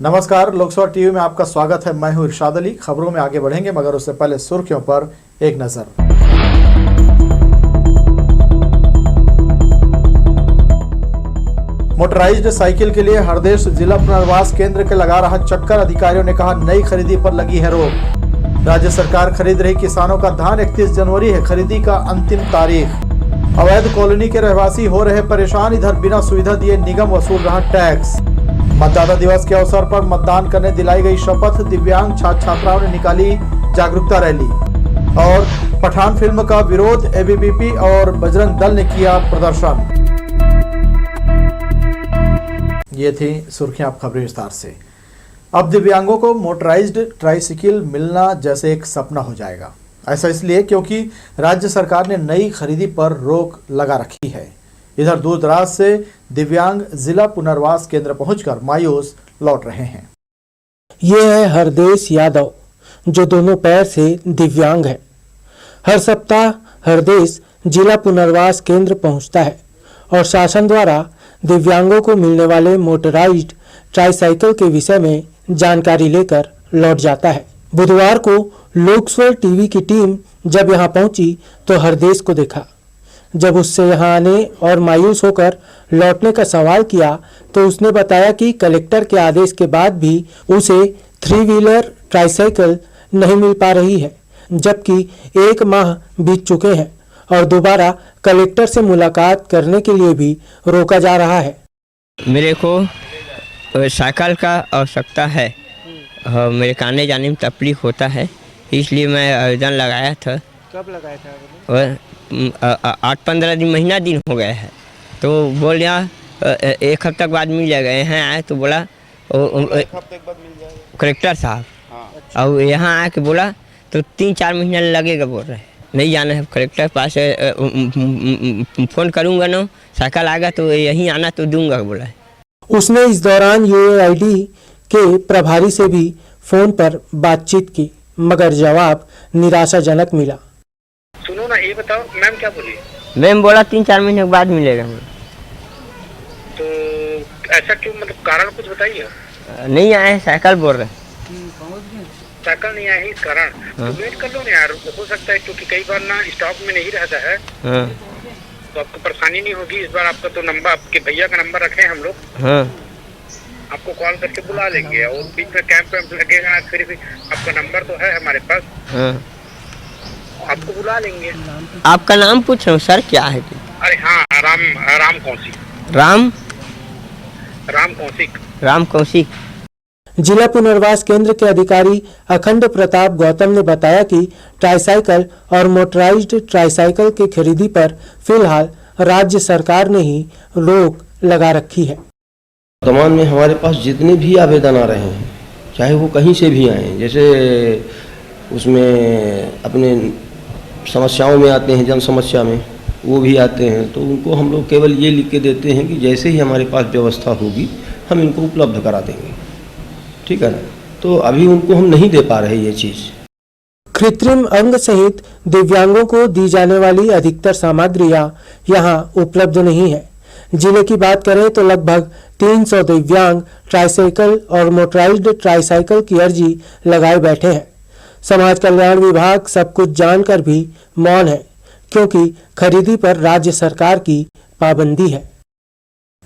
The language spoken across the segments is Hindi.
नमस्कार, लोकसभा टीवी में आपका स्वागत है। मैं हूं इरशाद अली। खबरों में आगे बढ़ेंगे मगर उससे पहले सुर्खियों पर एक नजर। मोटराइज्ड साइकिल के लिए हरदेश जिला पुनर्वास केंद्र के लगा रहा चक्कर। अधिकारियों ने कहा नई खरीदी पर लगी है रोक। राज्य सरकार खरीद रही किसानों का धान। 31 जनवरी है खरीदी का अंतिम तारीख। अवैध कॉलोनी के रहवासी हो रहे परेशान। इधर बिना सुविधा दिए निगम वसूल रहा टैक्स। मतदाता दिवस के अवसर पर मतदान करने दिलाई गई शपथ। दिव्यांग छात्र छात्राओं ने निकाली जागरूकता रैली। और पठान फिल्म का विरोध। एबीवीपी और बजरंग दल ने किया प्रदर्शन। ये थी सुर्खियां। आप खबरें विस्तार से। अब दिव्यांगों को मोटराइज्ड ट्राइसिकल मिलना जैसे एक सपना हो जाएगा। ऐसा इसलिए क्योंकि राज्य सरकार ने नई खरीदी पर रोक लगा रखी है। इधर दूर दराज से दिव्यांग जिला पुनर्वास केंद्र पहुंचकर मायूस लौट रहे हैं। ये है हरदेश यादव जो दोनों पैर से दिव्यांग है। हर सप्ताह हरदेश जिला पुनर्वास केंद्र पहुंचता है और शासन द्वारा दिव्यांगों को मिलने वाले मोटराइज्ड ट्राइसाइकिल के विषय में जानकारी लेकर लौट जाता है। बुधवार को लोकसभा टीवी की टीम जब यहां पहुंची तो हरदेश को देखा। जब उससे यहां आने और मायूस होकर लौटने का सवाल किया तो उसने बताया कि कलेक्टर के आदेश के बाद भी उसे 3 व्हीलर ट्राइसाइकिल नहीं मिल पा रही है, जबकि 1 माह बीत चुके हैं और दोबारा कलेक्टर से मुलाकात करने के लिए भी रोका जा रहा है। मेरे को साइकिल का आवश्यकता है। मेरे आने जाने में तकलीफ होता है, इसलिए मैं आवेदन लगाया था। कब लगाया था? 8-15 दिन महीना दिन हो गया है। तो बोल रहा 1 हफ्ते बाद मिल जाएगा। यहाँ आए तो बोला 1 हफ्ते बाद मिल जाएगा कलेक्टर साहब। हाँ। और यहाँ आके बोला तो 3-4 महीना लगेगा बोल रहे। नहीं जाना है कलेक्टर पास। फ़ोन करूँगा ना, साइकिल आएगा तो यहीं आना तो दूंगा बोला। उसने इस दौरान यूएआईडी के प्रभारी से भी फोन पर बातचीत की मगर जवाब निराशाजनक मिला। सुनो ना, ये बताओ मैम क्या बोली? मैम बोला 3-4 महीने के बाद मिलेगा। तो ऐसा क्यों, मतलब कारण कुछ बताइए। नहीं आए साइकिल बोल रहे। साइकिल नहीं आया है इस कारण। तो वेट कर लो ना यार, हो सकता है क्योंकि कई बार ना स्टॉक में नहीं रहता है। तो आपको परेशानी नहीं होगी। इस बार आपका तो नंबर, आपके भैया का नंबर रखे हैं हम लोग। आपको कॉल करके बुला लेंगे और बीच में कैंप लगेगा फिर भी आपका नंबर तो है हमारे पास। आपको बुला लेंगे। आपका नाम पूछ रहा हूँ सर, क्या है? अरे हाँ, राम कौशिक। राम कौशिक। जिला पुनर्वास केंद्र के अधिकारी अखंड प्रताप गौतम ने बताया कि ट्राइसाइकिल और मोटराइज्ड ट्राइसाइकिल की खरीदी पर फिलहाल राज्य सरकार ने ही रोक लगा रखी है। वर्तमान में हमारे पास जितने भी आवेदन आ रहे हैं, चाहे वो कहीं से भी आए, जैसे उसमें अपने समस्याओं में आते हैं, जन समस्या में वो भी आते हैं, तो उनको हम लोग केवल ये लिख के देते हैं कि जैसे ही हमारे पास व्यवस्था होगी हम इनको उपलब्ध करा देंगे। ठीक है ना? तो अभी उनको हम नहीं दे पा रहे ये चीज़। कृत्रिम अंग सहित दिव्यांगों को दी जाने वाली अधिकतर सामग्रियां यहां उपलब्ध नहीं है। जिले की बात करें तो लगभग 300 दिव्यांग ट्राइसाइकिल और मोटराइज्ड ट्राइसाइकिल की अर्जी लगाए बैठे हैं। समाज कल्याण विभाग सब कुछ जानकर भी मौन है क्योंकि खरीदी पर राज्य सरकार की पाबंदी है।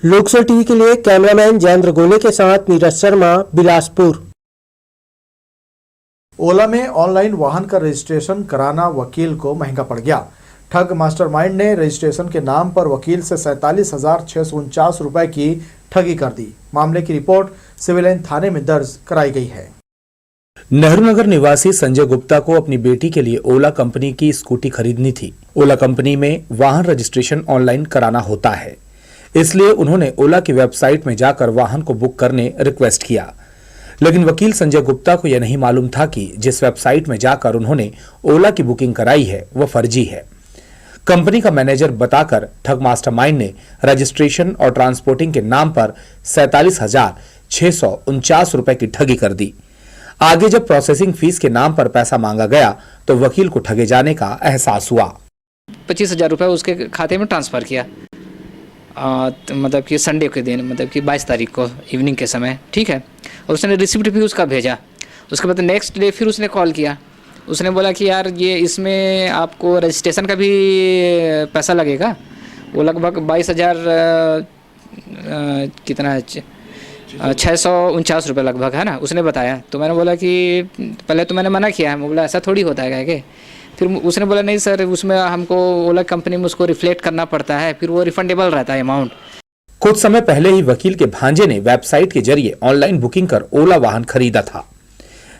लोकसभा टीवी के लिए कैमरामैन जयेंद्र गोले के साथ नीरज शर्मा, बिलासपुर। ओला में ऑनलाइन वाहन का रजिस्ट्रेशन कराना वकील को महंगा पड़ गया। ठग मास्टरमाइंड ने रजिस्ट्रेशन के नाम पर वकील से 47,649 रुपए की ठगी कर दी। मामले की रिपोर्ट सिविल लाइन थाने में दर्ज कराई गई है। नेहरू नगर निवासी संजय गुप्ता को अपनी बेटी के लिए ओला कंपनी की स्कूटी खरीदनी थी। ओला कंपनी में वाहन रजिस्ट्रेशन ऑनलाइन कराना होता है, इसलिए उन्होंने ओला की वेबसाइट में जाकर वाहन को बुक करने रिक्वेस्ट किया। लेकिन वकील संजय गुप्ता को यह नहीं मालूम था कि जिस वेबसाइट में जाकर उन्होंने ओला की बुकिंग कराई है वह फर्जी है। कंपनी का मैनेजर बताकर ठग मास्टरमाइंड ने रजिस्ट्रेशन और ट्रांसपोर्टिंग के नाम पर 47,649 रुपए की ठगी कर दी। आगे जब प्रोसेसिंग फीस के नाम पर पैसा मांगा गया तो वकील को ठगे जाने का एहसास हुआ। 25,000 रुपये उसके खाते में ट्रांसफ़र किया मतलब कि संडे के दिन, मतलब कि 22 तारीख को इवनिंग के समय, ठीक है। और उसने रिसिप्ट भी उसका भेजा। उसके बाद नेक्स्ट डे फिर उसने कॉल किया। उसने बोला कि यार ये इसमें आपको रजिस्ट्रेशन का भी पैसा लगेगा। वो लगभग 22,000 कितना है, 649 रुपये लगभग है ना, उसने बताया। तो मैंने बोला कि पहले तो मैंने मना किया है, मैं बोला ऐसा थोड़ी होता है क्या। फिर उसने बोला नहीं सर, उसमें हमको ओला कंपनी में उसको रिफ्लेक्ट करना पड़ता है, फिर वो रिफंडेबल रहता है अमाउंट। कुछ समय पहले ही वकील के भांजे ने वेबसाइट के जरिए ऑनलाइन बुकिंग कर ओला वाहन खरीदा था।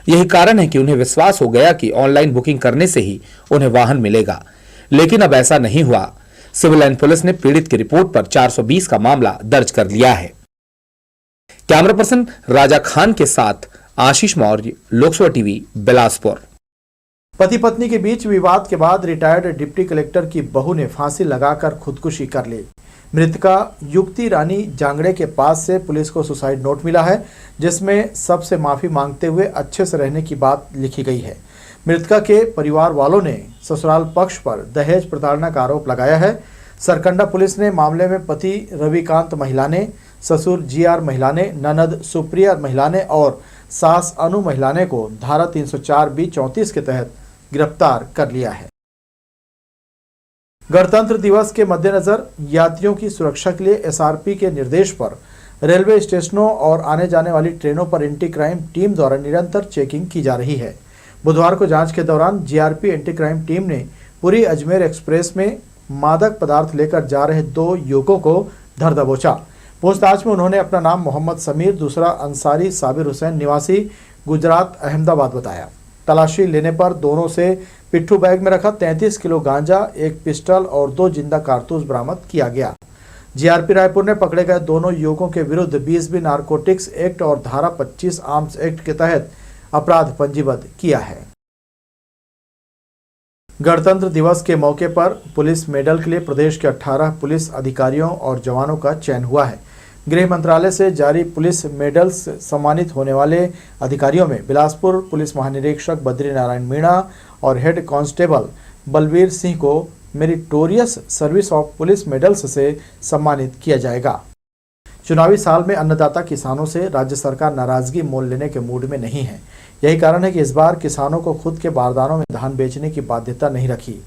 यही कारण है कि उन्हें विश्वास हो गया कि ऑनलाइन बुकिंग करने से ही उन्हें वाहन मिलेगा, लेकिन अब ऐसा नहीं हुआ। सिविल लाइन पुलिस ने पीड़ित की रिपोर्ट पर 420 का मामला दर्ज कर लिया है। कैमरा पर्सन राजा खान के साथ आशीष मौर्य, लोकसभा टीवी, बिलासपुर। पति पत्नी के बीच विवाद के बाद रिटायर्ड डिप्टी कलेक्टर की बहू ने फांसी लगाकर खुदकुशी कर ली। मृतका युक्ति रानी जांगड़े के पास से पुलिस को सुसाइड नोट मिला है, जिसमें सबसे माफी मांगते हुए अच्छे से रहने की बात लिखी गई है। मृतका के परिवार वालों ने ससुराल पक्ष पर दहेज प्रताड़ना का आरोप लगाया है। सरकंडा पुलिस ने मामले में पति रविकांत महिलाने, ससुर GR महिलाने, ननद सुप्रिया महिलाने और सास अनु महिलाने को धारा 304B34 के तहत गिरफ्तार कर लिया है। गणतंत्र दिवस के मद्देनजर यात्रियों की सुरक्षा के लिए SRP के निर्देश पर रेलवे स्टेशनों और आने जाने वाली ट्रेनों पर एंटी क्राइम टीम द्वारा निरंतर चेकिंग की जा रही है। बुधवार को जांच के दौरान GRP एंटी क्राइम टीम ने पुरी अजमेर एक्सप्रेस में मादक पदार्थ लेकर जा रहे 2 युवकों को धर दबोचा। पूछताछ में उन्होंने अपना नाम मोहम्मद समीर, दूसरा अंसारी साबिर हुसैन निवासी गुजरात अहमदाबाद बताया। तलाशी लेने पर दोनों से पिट्ठू बैग में रखा 33 किलो गांजा, 1 पिस्टल और 2 जिंदा कारतूस बरामद किया गया। GRP रायपुर ने पकड़े गए दोनों युवकों के विरुद्ध BSB नारकोटिक्स एक्ट और धारा 25 आर्म्स एक्ट के तहत अपराध पंजीबद्ध किया है। गणतंत्र दिवस के मौके पर पुलिस मेडल के लिए प्रदेश के 18 पुलिस अधिकारियों और जवानों का चयन हुआ है। गृह मंत्रालय से जारी पुलिस मेडल से सम्मानित होने वाले अधिकारियों में बिलासपुर पुलिस महानिरीक्षक बद्री नारायण मीणा और हेड कांस्टेबल बलवीर सिंह को meritorious service of police medals से सम्मानित किया जाएगा। चुनावी साल में अन्नदाता किसानों से राज्य सरकार नाराजगी मोल लेने के मूड में नहीं है। यही कारण है कि इस बार किसानों को खुद के बारदानों में धान बेचने की बाध्यता नहीं रखी।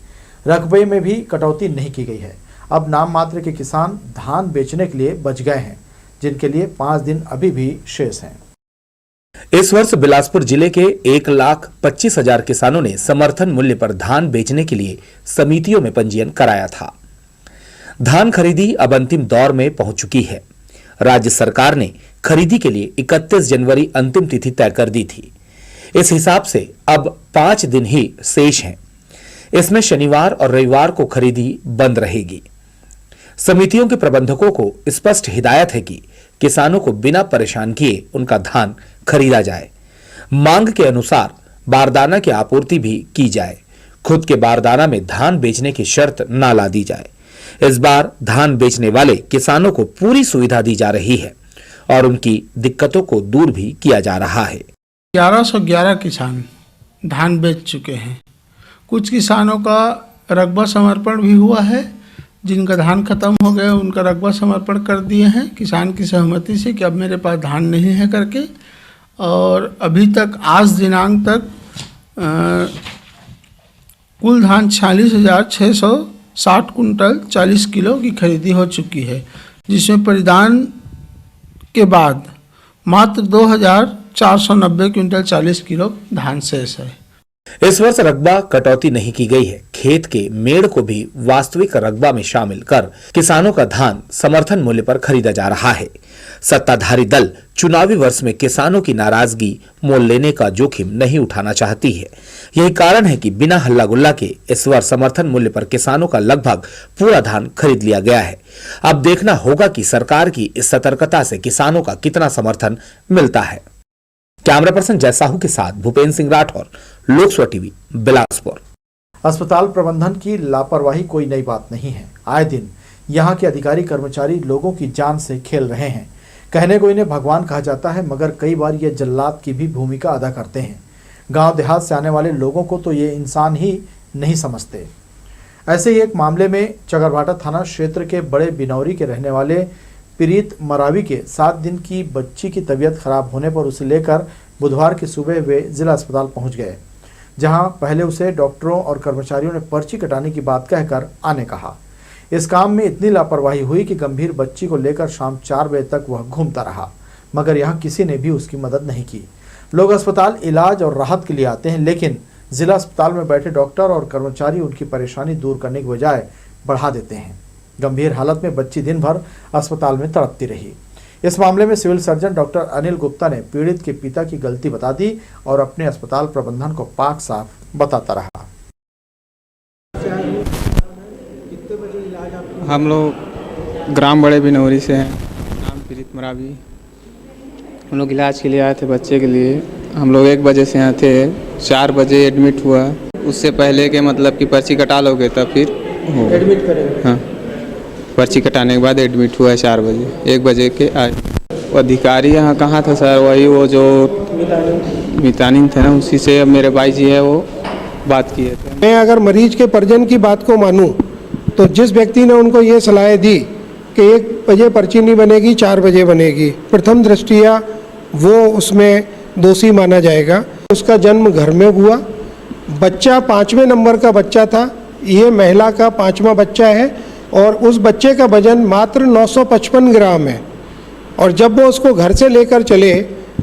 रकबे में भी कटौती नहीं की गई है। अब नाम मात्र के किसान धान बेचने के लिए बच गए हैं, जिनके लिए 5 दिन अभी भी शेष हैं। इस वर्ष बिलासपुर जिले के 1,25,000 किसानों ने समर्थन मूल्य पर धान बेचने के लिए समितियों में पंजीयन कराया था। धान खरीदी अब अंतिम दौर में पहुंच चुकी है। राज्य सरकार ने खरीदी के लिए 31 जनवरी अंतिम तिथि तय कर दी थी। इस हिसाब से अब 5 दिन ही शेष हैं। इसमें शनिवार और रविवार को खरीदी बंद रहेगी। समितियों के प्रबंधकों को स्पष्ट हिदायत है कि किसानों को बिना परेशान किए उनका धान खरीदा जाए। मांग के अनुसार बारदाना की आपूर्ति भी की जाए। खुद के बारदाना में धान बेचने की शर्त ना ला दी जाए। इस बार धान बेचने वाले किसानों को पूरी सुविधा दी जा रही है और उनकी दिक्कतों को दूर भी किया जा रहा है। 1111 किसान धान बेच चुके हैं। कुछ किसानों का रकबा समर्पण भी हुआ है। जिनका धान खत्म हो गया उनका रकबा समर्पण कर दिए हैं किसान की सहमति से कि अब मेरे पास धान नहीं है करके। और अभी तक आज दिनांक तक कुल धान 46,660 कुंटल 40 किलो की खरीदी हो चुकी है, जिसमें परिधान के बाद मात्र 2,490 क्विंटल 40 किलो धान शेष है। इस वर्ष रकबा कटौती नहीं की गई है। खेत के मेड़ को भी वास्तविक रकबा में शामिल कर किसानों का धान समर्थन मूल्य पर खरीदा जा रहा है। सत्ताधारी दल चुनावी वर्ष में किसानों की नाराजगी मोल लेने का जोखिम नहीं उठाना चाहती है। यही कारण है कि बिना हल्ला गुल्ला के इस वर्ष समर्थन मूल्य पर किसानों का लगभग पूरा धान खरीद लिया गया है। अब देखना होगा कि सरकार की इस सतर्कता से किसानों का कितना समर्थन मिलता है। कैमरा पर्सन जय साहू के साथ भूपेंद्र सिंह राठौर, लोकसभा टीवी, बिलासपुर। अस्पताल प्रबंधन की लापरवाही कोई नई बात नहीं है। आए दिन यहाँ के अधिकारी कर्मचारी लोगों की जान से खेल रहे हैं। कहने को इन्हें भगवान कहा जाता है, मगर कई बार ये जल्लाद की भी भूमिका अदा करते हैं। गांव देहात से आने वाले लोगों को तो ये इंसान ही नहीं समझते। ऐसे ही एक मामले में चकरभाटा थाना क्षेत्र के बड़े बिनौरी के रहने वाले प्रीत मरावी के 7 दिन की बच्ची की तबीयत खराब होने पर उसे लेकर बुधवार की सुबह वे जिला अस्पताल पहुंच गए, जहां पहले उसे डॉक्टरों और कर्मचारियों ने पर्ची कटाने की बात कहकर आने कहा। इस काम में इतनी लापरवाही हुई कि गंभीर बच्ची को लेकर शाम 4 बजे तक वह घूमता रहा, मगर यहाँ किसी ने भी उसकी मदद नहीं की। लोग अस्पताल इलाज और राहत के लिए आते हैं, लेकिन जिला अस्पताल में बैठे डॉक्टर और कर्मचारी उनकी परेशानी दूर करने के बजाय बढ़ा देते हैं। गंभीर हालत में बच्ची दिन भर अस्पताल में तड़पती रही। इस मामले में civil surgeon doctor Anil Gupta ने पीड़ित के पिता की गलती बता दी और अपने अस्पताल प्रबंधन को पाक साफ बताता रहा। हम लोग ग्राम बड़े बिनौरी से हैं, नाम प्रीत मरावी। हम लोग इलाज के लिए आए थे बच्चे के लिए। हम लोग 1 बजे से यहाँ थे, 4 बजे एडमिट हुआ। उससे पहले के मतलब कि पर्ची कटा लोगे तब फिर एडमिट करेंगे। हाँ, पर्ची कटाने के बाद एडमिट हुआ 4 बजे, 1 बजे के आए। वो अधिकारी यहाँ कहाँ था सर, वही वो जो मितानिन थे ना, उसी से अब मेरे भाई जी है वो बात किए थे। मैं अगर मरीज के परिजन की बात को मानूं तो जिस व्यक्ति ने उनको ये सलाह दी कि 1 बजे पर्ची नहीं बनेगी, 4 बजे बनेगी, प्रथम दृष्टिया वो उसमें दोषी माना जाएगा। उसका जन्म घर में हुआ, बच्चा 5वें नंबर का बच्चा था, ये महिला का 5वां बच्चा है और उस बच्चे का वजन मात्र 955 ग्राम है। और जब वो उसको घर से लेकर चले,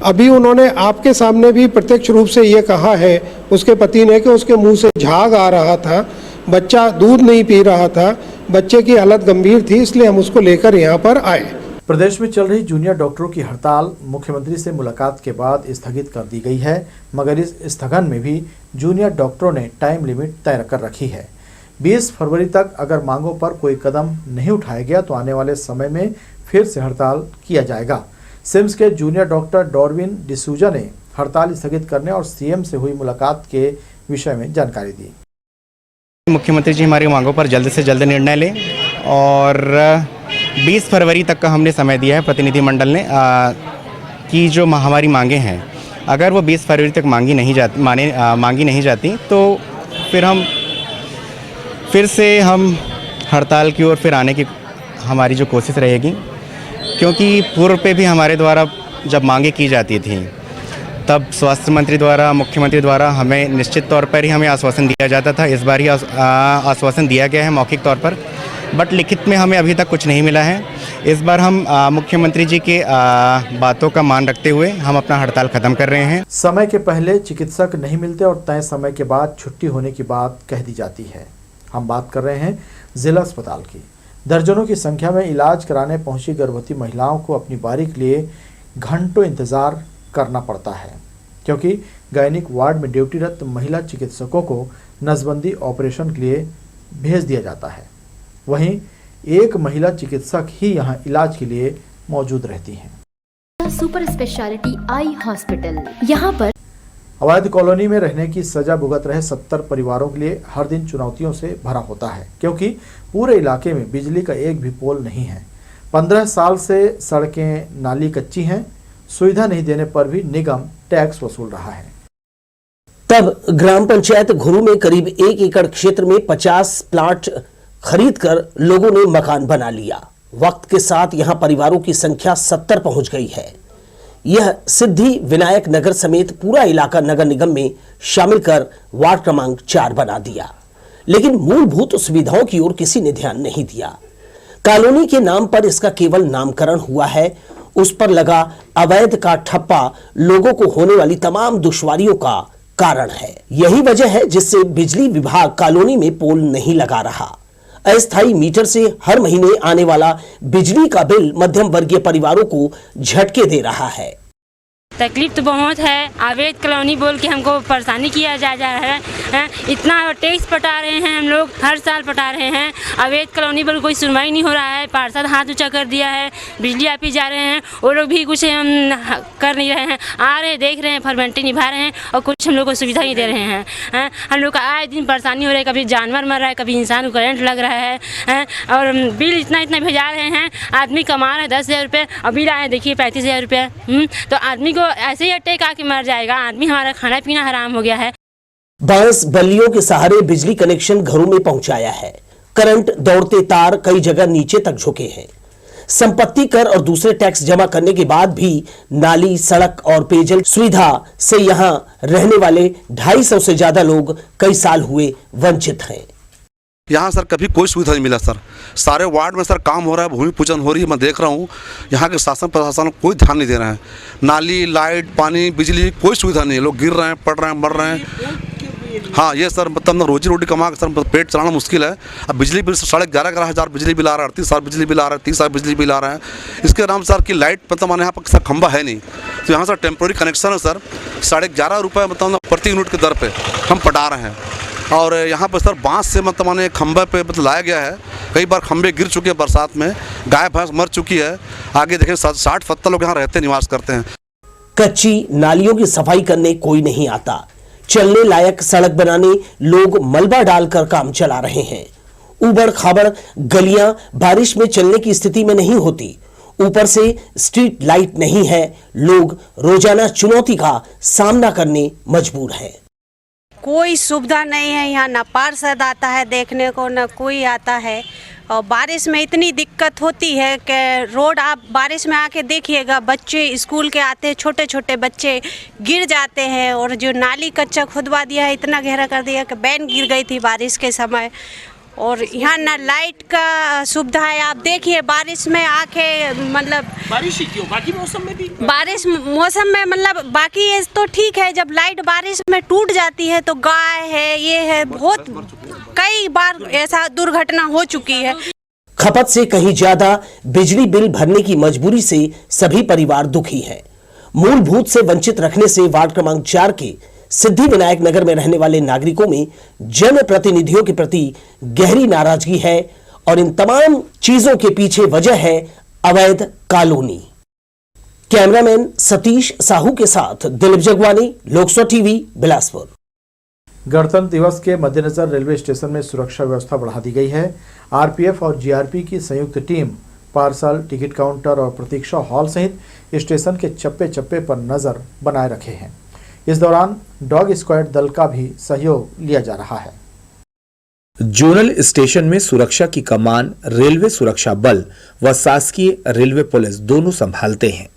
अभी उन्होंने आपके सामने भी प्रत्यक्ष रूप से ये कहा है उसके पति ने कि उसके मुंह से झाग आ रहा था, बच्चा दूध नहीं पी रहा था, बच्चे की हालत गंभीर थी, इसलिए हम उसको लेकर यहाँ पर आए। प्रदेश में चल रही जूनियर डॉक्टरों की हड़ताल मुख्यमंत्री से मुलाकात के बाद स्थगित कर दी गई है, मगर इस स्थगन में भी जूनियर डॉक्टरों ने टाइम लिमिट तय कर रखी है। 20 फरवरी तक अगर मांगों पर कोई कदम नहीं उठाया गया तो आने वाले समय में फिर से हड़ताल किया जाएगा। सिम्स के जूनियर डॉक्टर डॉर्विन डिसूजा ने हड़ताल स्थगित करने और सीएम से हुई मुलाकात के विषय में जानकारी दी। मुख्यमंत्री जी हमारी मांगों पर जल्द से जल्द निर्णय लें और 20 फरवरी तक का हमने समय दिया है प्रतिनिधिमंडल ने कि जो हमारी मांगे हैं, अगर वो 20 फरवरी तक मांगी नहीं जाती तो फिर से हम हड़ताल की ओर फिर आने की हमारी जो कोशिश रहेगी। क्योंकि पूर्व पे भी हमारे द्वारा जब मांगे की जाती थी तब स्वास्थ्य मंत्री द्वारा, मुख्यमंत्री द्वारा हमें निश्चित तौर पर ही हमें आश्वासन दिया जाता था। इस बार ही आश्वासन दिया गया है मौखिक तौर पर, बट लिखित में हमें अभी तक कुछ नहीं मिला है। इस बार हम मुख्यमंत्री जी के बातों का मान रखते हुए हम अपना हड़ताल खत्म कर रहे हैं। समय के पहले चिकित्सक नहीं मिलते और तय समय के बाद छुट्टी होने की बात कह दी जाती है। हम बात कर रहे हैं जिला अस्पताल की। दर्जनों की संख्या में इलाज कराने पहुंची गर्भवती महिलाओं को अपनी बारी के लिए घंटों इंतजार करना पड़ता है, क्योंकि गायनिक वार्ड में ड्यूटीरत महिला चिकित्सकों को नसबंदी ऑपरेशन के लिए भेज दिया जाता है। वहीं एक महिला चिकित्सक ही यहां इलाज के लिए मौजूद रहती हैं। सुपर स्पेशलिटी आई हॉस्पिटल, यहां पर अवैध कॉलोनी में रहने की सजा भुगत रहे 70 परिवारों के लिए हर दिन चुनौतियों से भरा होता है, क्योंकि पूरे इलाके में बिजली का एक भी पोल नहीं है। 15 साल से सड़कें नाली कच्ची हैं, सुविधा नहीं देने पर भी निगम टैक्स वसूल रहा है। तब ग्राम पंचायत घुरू में करीब 1 एकड़ क्षेत्र में 50 प्लाट खरीदकर लोगों ने मकान बना लिया। वक्त के साथ यहां परिवारों की संख्या 70 पहुंच गई है। यह सिद्धि विनायक नगर समेत पूरा इलाका नगर निगम में शामिल कर वार्ड क्रमांक 4 बना दिया, लेकिन मूलभूत सुविधाओं की ओर किसी ने ध्यान नहीं दिया। कॉलोनी के नाम पर इसका केवल नामकरण हुआ है, उस पर लगा अवैध का ठप्पा लोगों को होने वाली तमाम दुश्वारियों का कारण है। यही वजह है जिससे बिजली विभाग कॉलोनी में पोल नहीं लगा रहा। अस्थायी मीटर से हर महीने आने वाला बिजली का बिल मध्यम वर्गीय परिवारों को झटके दे रहा है। तकलीफ तो बहुत है। अवैध कॉलोनी बोल के हमको परेशानी किया जा रहा है। इतना टैक्स पटा रहे हैं, हम लोग हर साल पटा रहे हैं। अवैध कॉलोनी पर कोई सुनवाई नहीं हो रहा है। पार्षद हाथ ऊंचा कर दिया है, बिजली ऑफिस जा रहे हैं, वो लोग भी कुछ कर नहीं रहे हैं। आ रहे देख रहे हैं, फॉर्मेलिटी निभा रहे हैं और कुछ हम लोग को सुविधा नहीं दे रहे हैं। हम लोग का आए दिन परेशानी हो रही है, कभी जानवर मर रहा है, कभी इंसान को करंट लग रहा है और बिल इतना भेजा रहे हैं। आदमी कमा रहे हैं 10,000 रुपये और बिल आए देखिए 35,000 रुपये। तो आदमी को ऐसे ही अटैक आके मर जाएगा। आदमी हमारा खाना पीना हराम हो गया है। बांस बल्लियों के सहारे बिजली कनेक्शन घरों में पहुंचाया है। करंट दौड़ते तार कई जगह नीचे तक झुके हैं। संपत्ति कर और दूसरे टैक्स जमा करने के बाद भी नाली, सड़क और पेयजल सुविधा से यहां रहने वाले 250 से ज्यादा लोग कई साल हुए वंचित हैं। यहाँ सर कभी कोई सुविधा नहीं मिला सर। सारे वार्ड में सर काम हो रहा है, भूमि पूजन हो रही है, मैं देख रहा हूँ। यहाँ के शासन प्रशासन कोई ध्यान नहीं दे रहे हैं। नाली, लाइट, पानी, बिजली कोई सुविधा नहीं है। लोग गिर रहे हैं, पड़ रहे हैं, मर रहे हैं। हाँ, ये सर मतलब रोजी रोटी कमा के सर पेट चलाना मुश्किल है। अब बिजली बिल 11,500 बिजली बिल आ रहा है, 38,000 बिजली बिल आ रहा है, 30,000 बिजली बिल आ रहा है। इसके नाम सर की लाइट मतलब माने यहाँ पर सर खंबा है नहीं, तो यहाँ सर टेम्प्रोरी कनेक्शन है सर 11.5 रुपये मतलब प्रति यूनिट के दर पे हम पटा रहे हैं। और यहाँ पर सर बांस से मतलब माने खंबे पे मतलब लाया गया है। कई बार खंबे गिर चुके हैं बरसात में, गाय भैंस मर चुकी है। आगे देखें 60-70 लोग यहाँ रहते निवास करते हैं। कच्ची नालियों की सफाई करने कोई नहीं आता। चलने लायक सड़क बनाने लोग मलबा डालकर काम चला रहे हैं। उबड़ खाबड़ गलियां बारिश में चलने की स्थिति में नहीं होती। ऊपर से स्ट्रीट लाइट नहीं है। लोग रोजाना चुनौती का सामना करने मजबूर हैं। कोई सुविधा नहीं है यहाँ, ना पार्षद आता है देखने को, ना कोई आता है। और बारिश में इतनी दिक्कत होती है कि रोड आप बारिश में आके देखिएगा, बच्चे स्कूल के आते हैं, छोटे छोटे बच्चे गिर जाते हैं। और जो नाली कच्चा खुदवा दिया है, इतना गहरा कर दिया कि वैन गिर गई थी बारिश के समय। और यहाँ ना लाइट का सुविधा है। आप देखिए बारिश में आके मतलब बारिश ही क्यों, बाकी मौसम में भी बारिश मौसम में मतलब बाकी ये तो ठीक है, जब लाइट बारिश में टूट जाती है तो गाय है, ये है, बहुत कई बार ऐसा दुर्घटना हो चुकी है। खपत से कहीं ज्यादा बिजली बिल भरने की मजबूरी से सभी परिवार दुखी है। मूलभूत से वंचित रखने से वार्ड क्रमांक 4 के सिद्धि विनायक नगर में रहने वाले नागरिकों में जनप्रतिनिधियों के प्रति गहरी नाराजगी है। और इन तमाम चीजों के पीछे वजह है अवैध कॉलोनी। कैमरामैन सतीश साहू के साथ दिलीप जगवानी, लोकसभा टीवी, बिलासपुर। गणतंत्र दिवस के मद्देनजर रेलवे स्टेशन में सुरक्षा व्यवस्था बढ़ा दी गई है। आरपीएफ और जीआरपी की संयुक्त टीम पार्सल, टिकट काउंटर और प्रतीक्षा हॉल सहित स्टेशन के चप्पे चप्पे पर नजर बनाए रखे हैं। इस दौरान डॉग स्क्वाड दल का भी सहयोग लिया जा रहा है। जोनल स्टेशन में सुरक्षा की कमान रेलवे सुरक्षा बल व शासकीय रेलवे पुलिस दोनों संभालते हैं।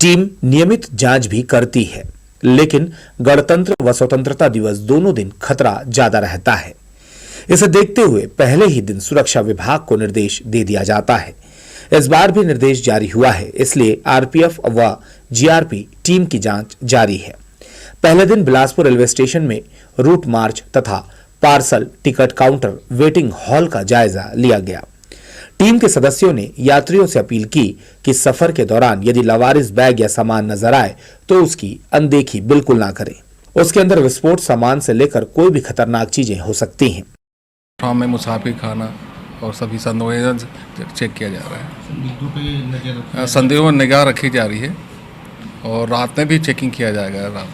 टीम नियमित जांच भी करती है, लेकिन गणतंत्र व स्वतंत्रता दिवस दोनों दिन खतरा ज्यादा रहता है। इसे देखते हुए पहले ही दिन सुरक्षा विभाग को निर्देश दे दिया जाता है। इस बार भी निर्देश जारी हुआ है, इसलिए आरपीएफ व जीआरपी टीम की जांच जारी है। पहले दिन बिलासपुर रेलवे स्टेशन में रूट मार्च तथा parcel, ticket counter, waiting hall का जायजा लिया गया। टीम के सदस्यों ने यात्रियों से अपील की कि सफर के दौरान यदि लावारिस बैग या सामान नजर आए तो उसकी अनदेखी बिल्कुल ना करें। उसके अंदर विस्फोट सामान से लेकर कोई भी खतरनाक चीजें हो सकती हैं। ट्राम में मुसाफिर खाना और सभी संदेह चेक किया जा रहा है। संदेहों में निगाह रखी जा रही है और रात में भी चेकिंग किया जाएगा।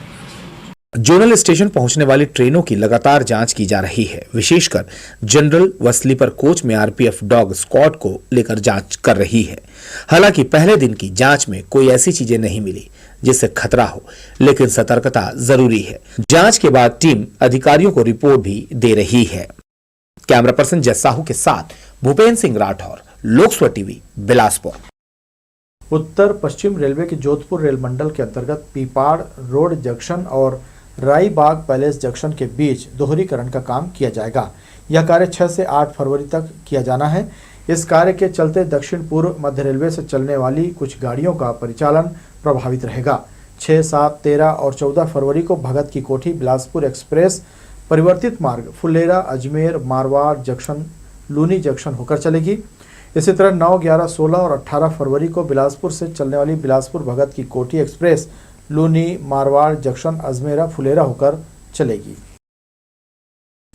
जोनल स्टेशन पहुंचने वाली ट्रेनों की लगातार जांच की जा रही है। विशेषकर जनरल व स्लीपर कोच में आरपीएफ डॉग स्क्वाड को लेकर जांच कर रही है। हालांकि पहले दिन की जांच में कोई ऐसी चीजें नहीं मिली जिससे खतरा हो, लेकिन सतर्कता जरूरी है। जांच के बाद टीम अधिकारियों को रिपोर्ट भी दे रही है। कैमरा पर्सन जय साहू के साथ भूपेन्द्र सिंह राठौर, लोकसभा टीवी, बिलासपुर। उत्तर पश्चिम रेलवे के जोधपुर रेल मंडल के अंतर्गत पीपाड़ रोड जंक्शन और राईबाग पैलेस जंक्शन के बीच दोहरीकरण का काम किया जाएगा। यह कार्य 6 से 8 फरवरी तक किया जाना है। इस कार्य के चलते दक्षिण पूर्व मध्य रेलवे से चलने वाली कुछ गाड़ियों का परिचालन प्रभावित रहेगा। 6, 7, 13 और 14 फरवरी को भगत की कोठी बिलासपुर एक्सप्रेस परिवर्तित मार्ग फुलेरा, अजमेर, मारवाड़ जंक्शन, लूनी जंक्शन होकर चलेगी। इसी तरह 9, 11, 16 और 18 फरवरी को बिलासपुर से चलने वाली बिलासपुर भगत की कोठी एक्सप्रेस लूनी, मारवाड़ जंक्शन, अजमेरा, फुलेरा होकर चलेगी।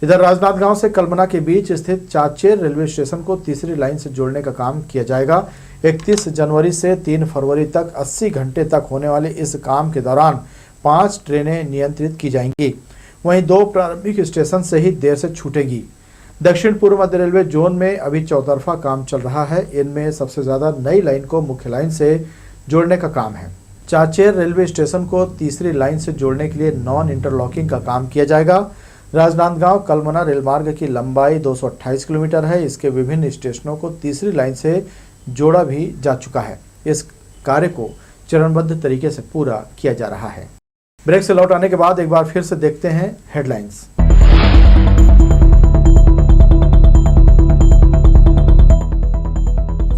इधर राजनांदगांव से कलमना के बीच स्थित चाचेर रेलवे स्टेशन को तीसरी लाइन से जोड़ने का काम किया जाएगा। 31 जनवरी से 3 फरवरी तक 80 घंटे तक होने वाले इस काम के दौरान 5 ट्रेनें नियंत्रित की जाएंगी। वहीं 2 प्रारंभिक स्टेशन से ही देर से छूटेगी। दक्षिण पूर्व मध्य रेलवे जोन में अभी चौतरफा काम चल रहा है। इनमें सबसे ज्यादा नई लाइन को मुख्य लाइन से जोड़ने का काम है। चाचेर रेलवे स्टेशन को तीसरी लाइन से जोड़ने के लिए नॉन इंटरलॉकिंग का काम किया जाएगा। राजनांदगांव कलमना रेल मार्ग की लंबाई 228 किलोमीटर है। इसके विभिन्न स्टेशनों को तीसरी लाइन से जोड़ा भी जा चुका है। इस कार्य को चरणबद्ध तरीके से पूरा किया जा रहा है। ब्रेक से लौट आने के बाद एक बार फिर से देखते हैं हेडलाइंस।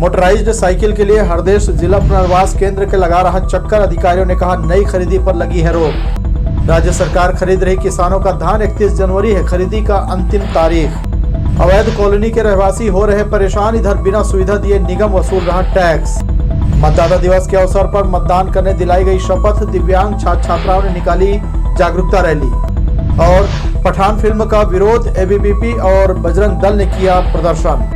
मोटराइज्ड साइकिल के लिए हरदेश जिला पुनर्वास केंद्र के लगा रहा चक्कर, अधिकारियों ने कहा नई खरीदी पर लगी है रोक। राज्य सरकार खरीद रही किसानों का धान, 31 जनवरी है खरीदी का अंतिम तारीख। अवैध कॉलोनी के रहवासी हो रहे परेशान, इधर बिना सुविधा दिए निगम वसूल रहा टैक्स। मतदाता दिवस के अवसर पर मतदान करने दिलाई गई शपथ, दिव्यांग छात्र छात्राओं ने निकाली जागरूकता रैली। और पठान फिल्म का विरोध, एबीवीपी और बजरंग दल ने किया प्रदर्शन।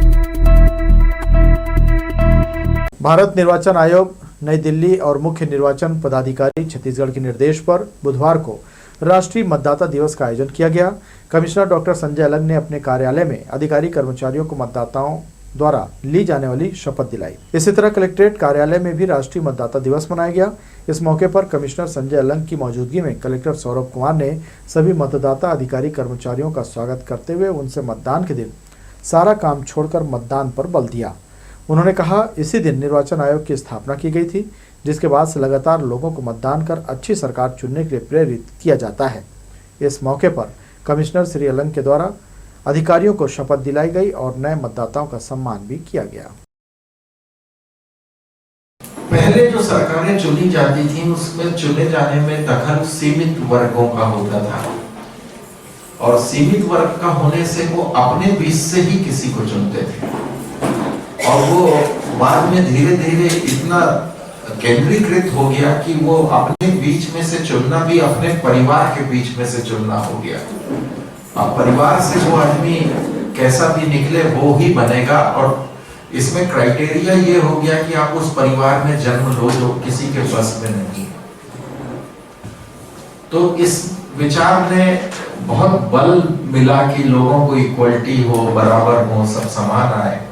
भारत निर्वाचन आयोग नई दिल्ली और मुख्य निर्वाचन पदाधिकारी छत्तीसगढ़ के निर्देश पर बुधवार को राष्ट्रीय मतदाता दिवस का आयोजन किया गया। कमिश्नर डॉक्टर संजय अलंग ने अपने कार्यालय में अधिकारी कर्मचारियों को मतदाताओं द्वारा ली जाने वाली शपथ दिलाई। इसी तरह कलेक्ट्रेट कार्यालय में भी राष्ट्रीय मतदाता दिवस मनाया गया। इस मौके पर कमिश्नर संजय अलंग की मौजूदगी में कलेक्टर सौरभ कुमार ने सभी मतदाता अधिकारी कर्मचारियों का स्वागत करते हुए उनसे मतदान के दिन सारा काम छोड़कर मतदान पर बल दिया। उन्होंने कहा इसी दिन निर्वाचन आयोग की स्थापना की गई थी, जिसके बाद से लगातार लोगों को मतदान कर अच्छी सरकार चुनने के लिए प्रेरित किया जाता है। इस मौके पर कमिश्नर श्री अलंग के द्वारा अधिकारियों को शपथ दिलाई गई और नए मतदाताओं का सम्मान भी किया गया। पहले जो सरकारें चुनी जाती थी उसमें चुने जाने में दखल सीमित वर्गों का होता था और सीमित वर्ग का होने से वो अपने बीच से ही किसी को चुनते थे और वो बाद में धीरे धीरे इतना केंद्रीकृत हो गया कि वो अपने बीच में से चुनना भी अपने परिवार के बीच में से चुनना हो गया। अब परिवार से वो आदमी कैसा भी निकले वो ही बनेगा और इसमें क्राइटेरिया ये हो गया कि आप उस परिवार में जन्म लो जो किसी के बस में नहीं है। तो इस विचार ने बहुत बल मिला कि लोगों को इक्वलिटी हो, बराबर हो, सब समान आए।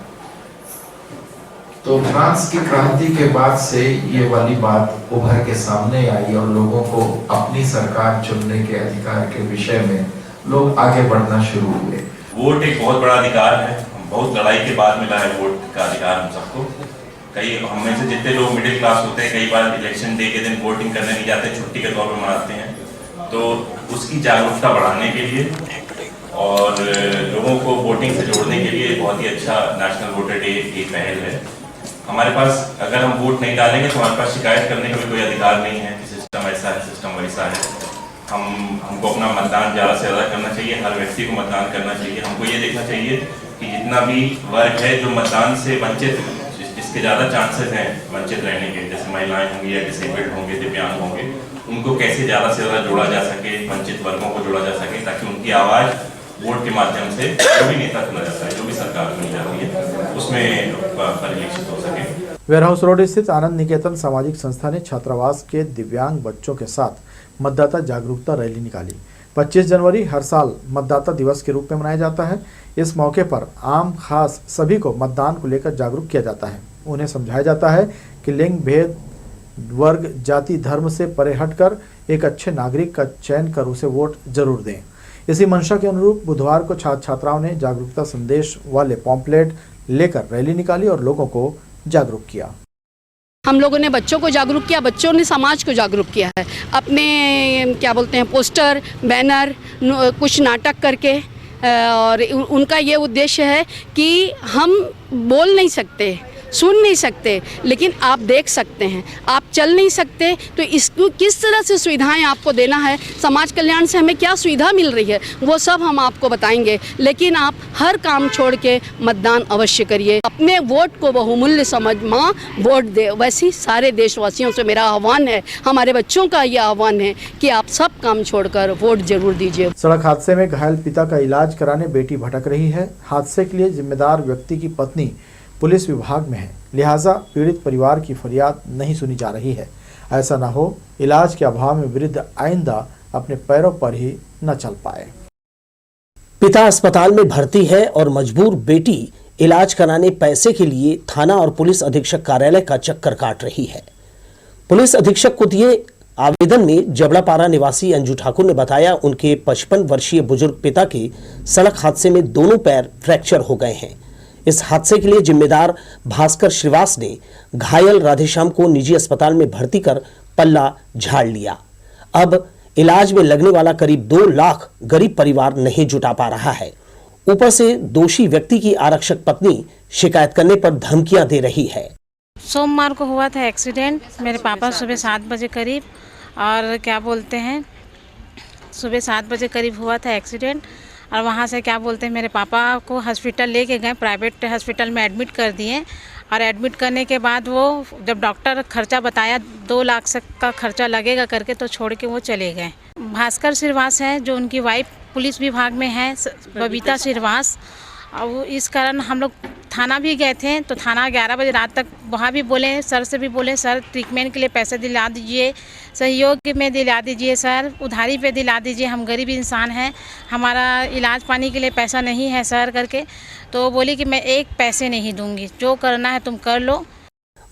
तो फ्रांस की क्रांति के बाद से ये वाली बात उभर के सामने आई और लोगों को अपनी सरकार चुनने के अधिकार के विषय में लोग आगे बढ़ना शुरू हुए। वोट एक बहुत बड़ा अधिकार है, बहुत लड़ाई के बाद मिला है वोट का अधिकार हम सबको। कई हम में से जितने लोग मिडिल क्लास होते हैं कई बार इलेक्शन डे के दिन वोटिंग करने नहीं जाते, छुट्टी के तौर पर मनाते हैं। तो उसकी जागरूकता बढ़ाने के लिए और लोगों को वोटिंग से जोड़ने के लिए बहुत ही अच्छा नेशनल वोटर डे की पहल है। हमारे पास अगर हम वोट नहीं डालेंगे तो हमारे पास शिकायत करने का भी कोई अधिकार नहीं है कि सिस्टम ऐसा है, सिस्टम वैसा है। हमको अपना मतदान ज़्यादा से ज़्यादा करना चाहिए, हर व्यक्ति को मतदान करना चाहिए। हमको ये देखना चाहिए कि जितना भी वर्ग है जो मतदान से वंचित, जिसके ज़्यादा चांसेस हैं वंचित रहने के, जैसे महिलाएं होंगी या डिसेबल्ड होंगे, दिव्यांग होंगे, उनको कैसे ज़्यादा से ज़्यादा जोड़ा जा सके, वंचित वर्गों को जोड़ा जा सके ताकि उनकी आवाज़ वोट के माध्यम से जो भी नेता चुना जाता है, जो भी सरकार चुनी जाती है, उसमें परिलक्षित हो सके। वेयरहाउस रोड स्थित आनंद निकेतन सामाजिक संस्था ने छात्रावास के दिव्यांग बच्चों के साथ मतदाता जागरूकता रैली निकाली। 25 जनवरी हर साल मतदाता दिवस के रूप में मनाया जाता है। इस मौके पर आम खास सभी को मतदान को लेकर जागरूक किया जाता है। उन्हें समझाया जाता है कि लिंग भेद, वर्ग, जाति, धर्म से परे हटकर एक अच्छे नागरिक का चयन कर उसे वोट जरूर दें। इसी मंशा के अनुरूप बुधवार को छात्र छात्राओं ने जागरूकता संदेश वाले पॉम्पलेट लेकर रैली निकाली और लोगों को जागरूक किया। हम लोगों ने बच्चों को जागरूक किया, बच्चों ने समाज को जागरूक किया है। अपने क्या बोलते हैं पोस्टर, बैनर, कुछ नाटक करके, और उनका ये उद्देश्य है कि हम बोल नहीं सकते, सुन नहीं सकते, लेकिन आप देख सकते हैं। आप चल नहीं सकते तो इसको किस तरह से सुविधाएं आपको देना है, समाज कल्याण से हमें क्या सुविधा मिल रही है, वो सब हम आपको बताएंगे। लेकिन आप हर काम छोड़ के मतदान अवश्य करिए। अपने वोट को बहुमूल्य समझ माँ वोट दे। वैसे सारे देशवासियों से मेरा आह्वान है, हमारे बच्चों का ये आह्वान है कि आप सब काम छोड़कर वोट जरूर दीजिए। सड़क हादसे में घायल पिता का इलाज कराने बेटी भटक रही है। हादसे के लिए जिम्मेदार व्यक्ति की पत्नी पुलिस विभाग में है, लिहाजा पीड़ित परिवार की फरियाद नहीं सुनी जा रही है। ऐसा न हो इलाज के अभाव में वृद्ध आइंदा अपने पैरों पर ही न चल पाए। पिता अस्पताल में भर्ती है और मजबूर बेटी इलाज कराने पैसे के लिए थाना और पुलिस अधीक्षक कार्यालय का चक्कर काट रही है। पुलिस अधीक्षक को दिए आवेदन में जबड़ापारा निवासी अंजू ठाकुर ने बताया उनके 55 वर्षीय बुजुर्ग पिता के सड़क हादसे में दोनों पैर फ्रैक्चर हो गए हैं। इस हादसे के लिए जिम्मेदार भास्कर श्रीवास ने घायल राधेश्याम को निजी अस्पताल में भर्ती कर पल्ला झाड़ लिया। अब इलाज में लगने वाला करीब 2 लाख गरीब परिवार नहीं जुटा पा रहा है। ऊपर से दोषी व्यक्ति की आरक्षक पत्नी शिकायत करने पर धमकियां दे रही है। सोमवार को हुआ था एक्सीडेंट, मेरे पापा सुबह 7 बजे करीब, और क्या बोलते हैं सुबह 7 बजे करीब हुआ था एक्सीडेंट। और वहाँ से क्या बोलते हैं मेरे पापा को हॉस्पिटल लेके गए, प्राइवेट हॉस्पिटल में एडमिट कर दिए। और एडमिट करने के बाद वो जब डॉक्टर खर्चा बताया 2 लाख से का खर्चा लगेगा करके, तो छोड़ के वो चले गए। भास्कर श्रीवास है जो उनकी वाइफ पुलिस विभाग में है, बबीता श्रीवास। और इस कारण हम लोग थाना भी गए थे, तो थाना 11 बजे रात तक वहाँ भी बोले, सर से भी बोले सर ट्रीटमेंट के लिए पैसे दिला दीजिए, सहयोग में दिला दीजिए सर, उधारी पे दिला दीजिए, हम गरीब इंसान हैं, हमारा इलाज पानी के लिए पैसा नहीं है सर करके। तो बोली कि मैं एक पैसे नहीं दूंगी, जो करना है तुम कर लो।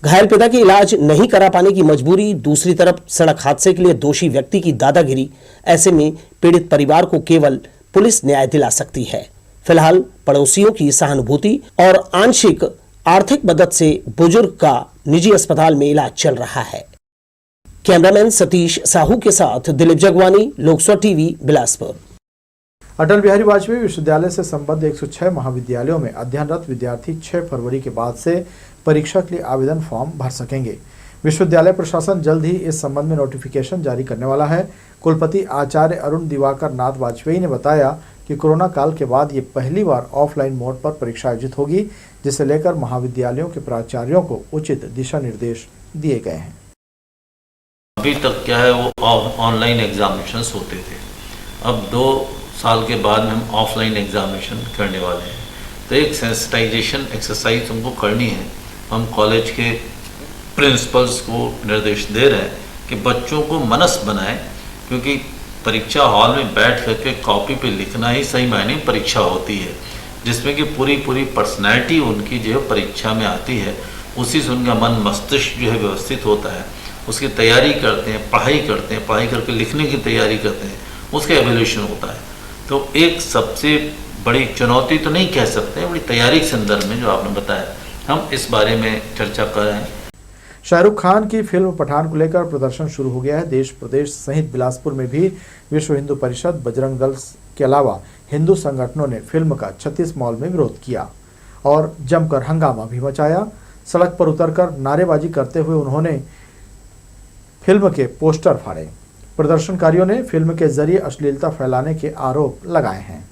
घायल पिता की इलाज नहीं करा पाने की मजबूरी, दूसरी तरफ सड़क हादसे के लिए दोषी व्यक्ति की दादागिरी, ऐसे में पीड़ित परिवार को केवल पुलिस न्याय दिला सकती है। फिलहाल पड़ोसियों की सहानुभूति और आंशिक आर्थिक मदद से बुजुर्ग का निजी अस्पताल में इलाज चल रहा है। कैमरामैन सतीश साहू के साथ दिलीप जगवानी, लोकसभा टीवी, बिलासपुर। अटल बिहारी वाजपेयी विश्वविद्यालय से संबद्ध 106 महाविद्यालयों में अध्ययनरत विद्यार्थी 6 फरवरी के बाद से परीक्षा के लिए आवेदन फॉर्म भर सकेंगे। विश्वविद्यालय प्रशासन जल्द ही इस संबंध में नोटिफिकेशन जारी करने वाला है। कुलपति आचार्य अरुण दिवाकर नाथ वाजपेयी ने बताया कि कोरोना काल के बाद ये पहली बार ऑफलाइन मोड पर परीक्षा आयोजित होगी, जिसे लेकर महाविद्यालयों के प्राचार्यों को उचित दिशा निर्देश दिए गए हैं। अभी तक क्या है वो ऑनलाइन एग्जामिनेशंस होते थे, अब 2 साल के बाद हम ऑफलाइन एग्जामिनेशन करने वाले हैं। तो एक सेंसिटाइजेशन एक्सरसाइज हमको करनी है। हम कॉलेज के प्रिंसिपल्स को निर्देश दे रहे हैं कि बच्चों को मनस बनाएं, क्योंकि परीक्षा हॉल में बैठ करके कॉपी पे लिखना ही सही मायने में परीक्षा होती है, जिसमें कि पूरी पर्सनैलिटी उनकी जो है परीक्षा में आती है, उसी से उनका मन मस्तिष्क जो है व्यवस्थित होता है, उसकी तैयारी करते हैं, पढ़ाई करके लिखने की तैयारी करते हैं, उसका एवोल्यूशन होता है। तो एक सबसे बड़ी चुनौती तो नहीं कह सकते, बड़ी तैयारी के संदर्भ में जो आपने बताया, हम इस बारे में चर्चा कर रहे हैं। शाहरुख खान की फिल्म पठान को लेकर प्रदर्शन शुरू हो गया है। देश प्रदेश सहित बिलासपुर में भी विश्व हिंदू परिषद, बजरंग दल के अलावा हिंदू संगठनों ने फिल्म का 36 मॉल में विरोध किया और जमकर हंगामा भी मचाया। सड़क पर उतरकर नारेबाजी करते हुए उन्होंने फिल्म के पोस्टर फाड़े। प्रदर्शनकारियों ने फिल्म के जरिए अश्लीलता फैलाने के आरोप लगाए हैं।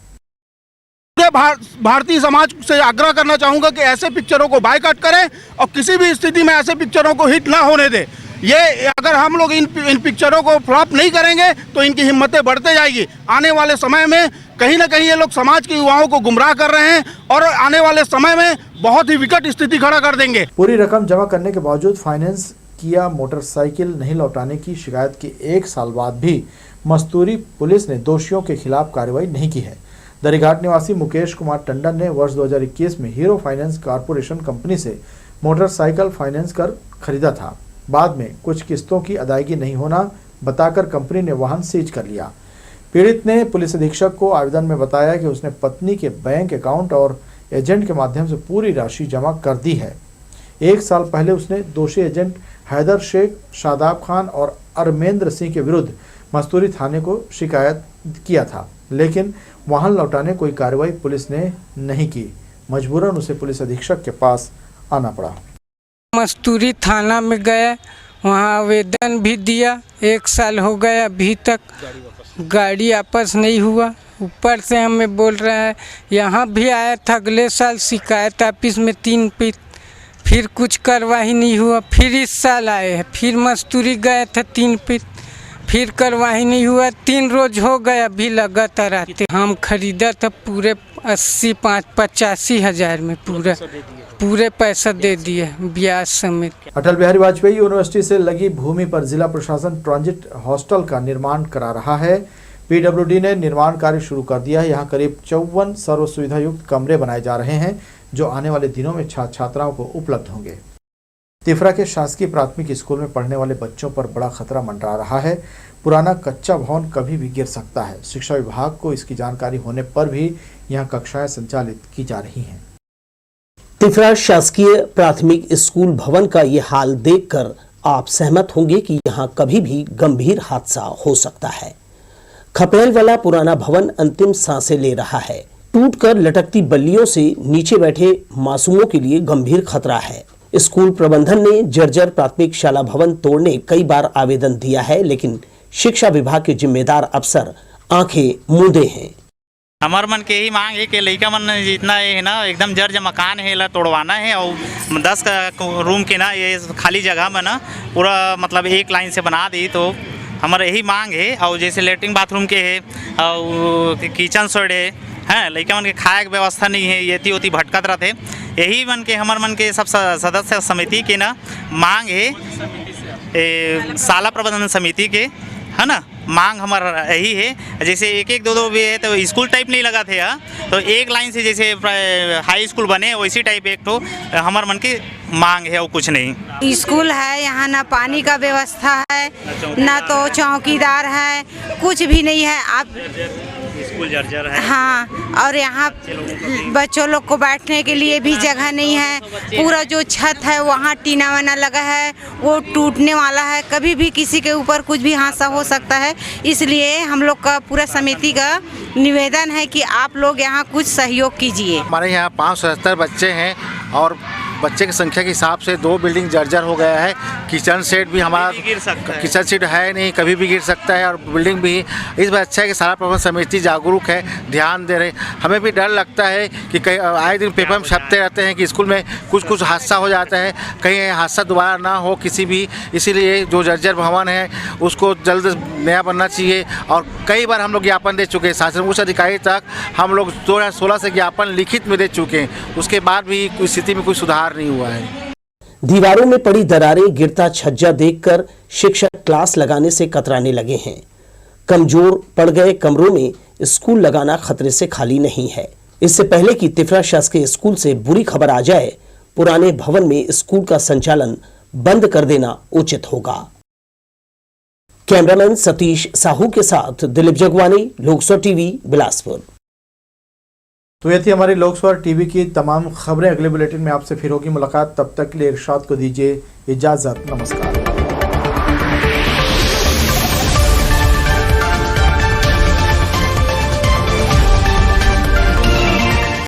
भारतीय समाज से आग्रह करना चाहूँगा कि ऐसे पिक्चरों को बायकॉट करें और किसी भी स्थिति में ऐसे पिक्चरों को हिट ना होने दें। ये अगर हम लोग इन पिक्चरों को फ्लॉप नहीं करेंगे तो इनकी हिम्मतें बढ़ते जाएगी। आने वाले समय में कहीं ना कहीं ये लोग समाज के युवाओं को गुमराह कर रहे हैं और आने वाले समय में बहुत ही विकट स्थिति खड़ा कर देंगे। पूरी रकम जमा करने के बावजूद फाइनेंस किया मोटरसाइकिल नहीं लौटाने की शिकायत के 1 साल बाद भी मस्तूरी पुलिस ने दोषियों के खिलाफ कार्रवाई नहीं की है। दरिघाट निवासी मुकेश कुमार टंडन ने वर्ष 2021 में हीरो फाइनेंस कॉरपोरेशन कंपनी से मोटरसाइकिल फाइनेंस कर खरीदा था। बाद में कुछ किस्तों की अदायगी नहीं होना बताकर कंपनी ने वाहन सीज कर लिया। पीड़ित ने पुलिस अधीक्षक को आवेदन में बताया कि उसने पत्नी के बैंक अकाउंट और एजेंट के माध्यम से पूरी राशि जमा कर दी है। 1 साल पहले उसने दोषी एजेंट हैदर शेख, शादाब खान और अरमेंद्र सिंह के विरुद्ध मस्तूरी थाने को शिकायत किया था, लेकिन वाहन लौटाने कोई कार्रवाई पुलिस ने नहीं की। मजबूरन उसे पुलिस अधीक्षक के पास आना पड़ा। मस्तूरी थाना में गए, वहाँ आवेदन भी दिया, 1 साल हो गया, अभी तक गाड़ी वापस नहीं हुआ। ऊपर से हमें बोल रहा है, यहाँ भी आया था अगले साल शिकायत ऑफिस में 3 पीट, फिर कुछ कार्रवाई नहीं हुआ। फिर इस साल आए हैं, फिर मस्तूरी गए थे 3 पीट, फिर कार्रवाई नहीं हुआ। 3 रोज हो गए, अभी लगातार आते। हम खरीदा था पूरे 85 हज़ार में, पूरे पैसा दे दिए ब्याज समेत। अटल बिहारी वाजपेयी यूनिवर्सिटी से लगी भूमि पर जिला प्रशासन ट्रांजिट हॉस्टल का निर्माण करा रहा है। पीडब्ल्यूडी ने निर्माण कार्य शुरू कर दिया है। यहाँ करीब 54 सर्व सुविधा युक्त कमरे बनाए जा रहे हैं, जो आने वाले दिनों में छात्र छात्राओं को उपलब्ध होंगे। तिफरा के शासकीय प्राथमिक स्कूल में पढ़ने वाले बच्चों पर बड़ा खतरा मंडरा रहा है। पुराना कच्चा भवन कभी भी गिर सकता है। शिक्षा विभाग को इसकी जानकारी होने पर भी यहां कक्षाएं संचालित की जा रही हैं। तिफरा शासकीय प्राथमिक स्कूल भवन का ये हाल देखकर आप सहमत होंगे कि यहां कभी भी गंभीर हादसा हो सकता है। खपेल वाला पुराना भवन अंतिम सांसें ले रहा है। टूटकर लटकती बल्लियों से नीचे बैठे मासूमों के लिए गंभीर खतरा है। स्कूल प्रबंधन ने जर्जर प्राथमिक शाला भवन तोड़ने कई बार आवेदन दिया है, लेकिन शिक्षा विभाग के जिम्मेदार अफसर आंखें मूंदे हैं। हमार मन के ही मांग है कि लड़का मन जितना है ना एकदम जर्ज मकान है ला तोड़वाना है और 10 रूम के ना ये खाली जगह में ना पूरा मतलब एक लाइन से बना दी तो हमारा यही मांग है। और जैसे लेटरिन बाथरूम के है और किचन शेड है लड़का मन के खाए की व्यवस्था नहीं है, ये होती भटकत रहते। यही मन के हमार मन के सब सदस्य समिति के ना मांग है, शाला प्रबंधन समिति के है ना मांग हमारा यही है। जैसे एक एक दो भी है तो स्कूल टाइप नहीं लगा थे तो एक लाइन से जैसे हाई स्कूल बने वैसी टाइप एक तो हमारे मन की मांग है और कुछ नहीं। स्कूल है यहाँ ना पानी का व्यवस्था है ना तो चौकीदार है, कुछ भी नहीं है। आप स्कूल जर्जर है। हाँ, और यहाँ बच्चों लोग को बैठने के लिए भी जगह नहीं है। पूरा जो छत है वहाँ टीना वाना लगा है वो टूटने वाला है, कभी भी किसी के ऊपर कुछ भी हादसा हो सकता है। इसलिए हम लोग का पूरा समिति का निवेदन है कि आप लोग यहाँ कुछ सहयोग कीजिए। हमारे यहाँ 577 बच्चे हैं और बच्चे की संख्या के हिसाब से 2 बिल्डिंग जर्जर हो गया है। किचन सेट भी हमारा किचन सेट है नहीं, कभी भी गिर सकता है और बिल्डिंग भी। इस बार अच्छा है कि शाला प्रबंधन समिति जागरूक है, ध्यान दे रहे। हमें भी डर लगता है कि कई आए दिन पेपर में छपते रहते हैं कि स्कूल में कुछ हादसा हो जाता है, कहीं हादसा दोबारा ना हो किसी भी। इसीलिए जो जर्जर भवन है उसको जल्द नया बनना चाहिए। और कई बार हम लोग ज्ञापन दे चुके हैं, शासन उच्च अधिकारी तक हम लोग 2016 से ज्ञापन लिखित में दे चुके हैं, उसके बाद भी स्थिति में कोई सुधार नहीं हुआ है। दीवारों में पड़ी दरारें, गिरता छज्जा देखकर शिक्षक क्लास लगाने से कतराने लगे हैं। कमजोर पड़ गए कमरों में स्कूल लगाना खतरे से खाली नहीं है। इससे पहले कि तिफरा शासकीय स्कूल से बुरी खबर आ जाए, पुराने भवन में स्कूल का संचालन बंद कर देना उचित होगा। कैमरामैन सतीश साहू के साथ दिलीप जगवानी, लोकस्वर टीवी, बिलासपुर। तो ये थी हमारी लोकस्वर टीवी की तमाम खबरें। अगले बुलेटिन में आपसे फिर होगी मुलाकात। तब तक के लिए इरशाद को दीजिए इजाजत। नमस्कार।